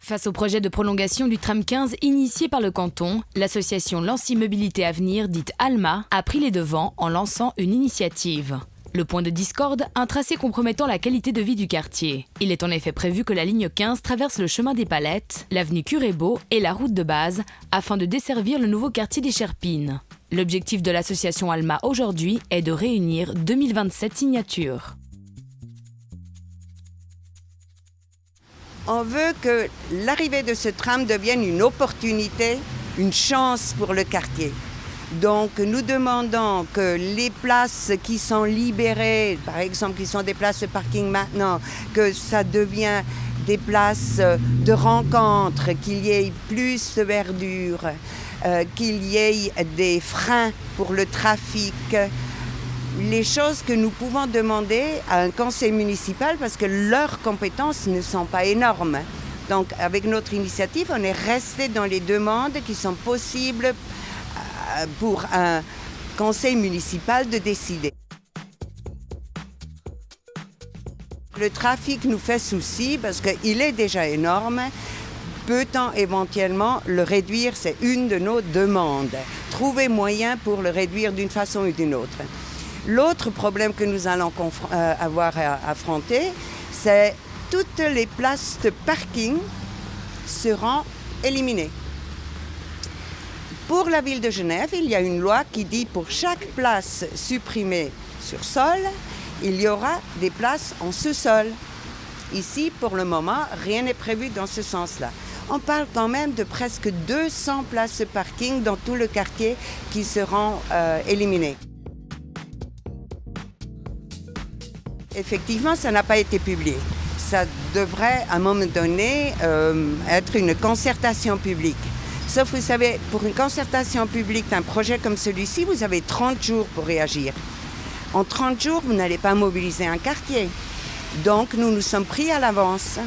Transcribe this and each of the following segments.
Face au projet de prolongation du tram 15 initié par le canton, l'association Lancy Mobilité Avenir, dite ALMA, a pris les devants en lançant une initiative. Le point de discorde, un tracé compromettant la qualité de vie du quartier. Il est en effet prévu que la ligne 15 traverse le chemin des Palettes, l'avenue Curébeau et la route de base, afin de desservir le nouveau quartier des Cherpines. L'objectif de l'association ALMA aujourd'hui est de réunir 2027 signatures. On veut que l'arrivée de ce tram devienne une opportunité, une chance pour le quartier. Donc nous demandons que les places qui sont libérées, par exemple qui sont des places de parking maintenant, que ça devienne des places de rencontre, qu'il y ait plus de verdure, qu'il y ait des freins pour le trafic. Les choses que nous pouvons demander à un conseil municipal parce que leurs compétences ne sont pas énormes. Donc avec notre initiative, on est resté dans les demandes qui sont possibles pour un conseil municipal de décider. Le trafic nous fait souci parce qu'il est déjà énorme. Peut-on éventuellement le réduire? C'est une de nos demandes. Trouver moyen pour le réduire d'une façon ou d'une autre. L'autre problème que nous allons avoir à affronter, c'est toutes les places de parking seront éliminées. Pour la ville de Genève, il y a une loi qui dit pour chaque place supprimée sur sol, il y aura des places en sous-sol. Ici, pour le moment, rien n'est prévu dans ce sens-là. On parle quand même de presque 200 places de parking dans tout le quartier qui seront éliminées. Effectivement, ça n'a pas été publié. Ça devrait, à un moment donné, être une concertation publique. Sauf, vous savez, pour une concertation publique d'un projet comme celui-ci, vous avez 30 jours pour réagir. En 30 jours, vous n'allez pas mobiliser un quartier. Donc, nous nous sommes pris à l'avance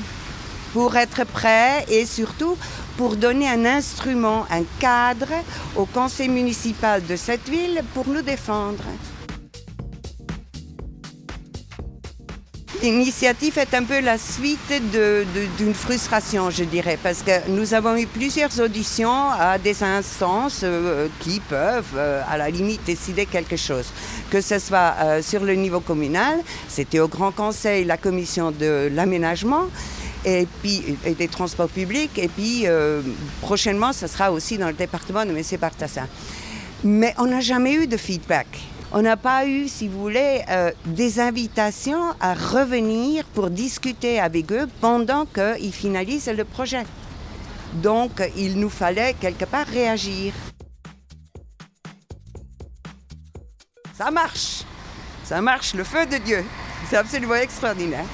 pour être prêts et surtout pour donner un instrument, un cadre au conseil municipal de cette ville pour nous défendre. L'initiative est un peu la suite d'une frustration, je dirais, parce que nous avons eu plusieurs auditions à des instances qui peuvent, à la limite, décider quelque chose. Que ce soit sur le niveau communal, c'était au Grand Conseil, la commission de l'aménagement et des transports publics, et puis prochainement, ce sera aussi dans le département de M. Bartassin. Mais on n'a jamais eu de feedback. On n'a pas eu, si vous voulez, des invitations à revenir pour discuter avec eux pendant qu'ils finalisent le projet. Donc, il nous fallait quelque part réagir. Ça marche, le feu de Dieu. C'est absolument extraordinaire.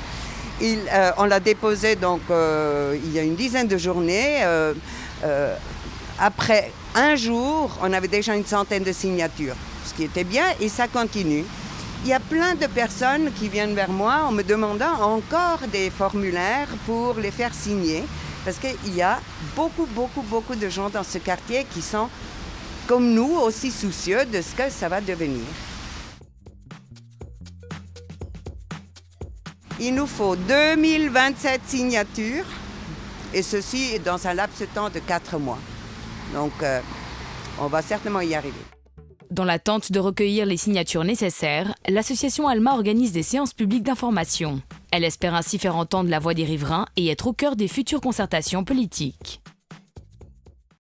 On l'a déposé donc il y a une dizaine de journées. Après un jour, on avait déjà une centaine de signatures. Ce qui était bien, et ça continue. Il y a plein de personnes qui viennent vers moi en me demandant encore des formulaires pour les faire signer, parce qu'il y a beaucoup de gens dans ce quartier qui sont, comme nous, aussi soucieux de ce que ça va devenir. Il nous faut 2027 signatures, et ceci dans un laps de temps de 4 mois. Donc, on va certainement y arriver. Dans l'attente de recueillir les signatures nécessaires, l'association ALMA organise des séances publiques d'information. Elle espère ainsi faire entendre la voix des riverains et être au cœur des futures concertations politiques.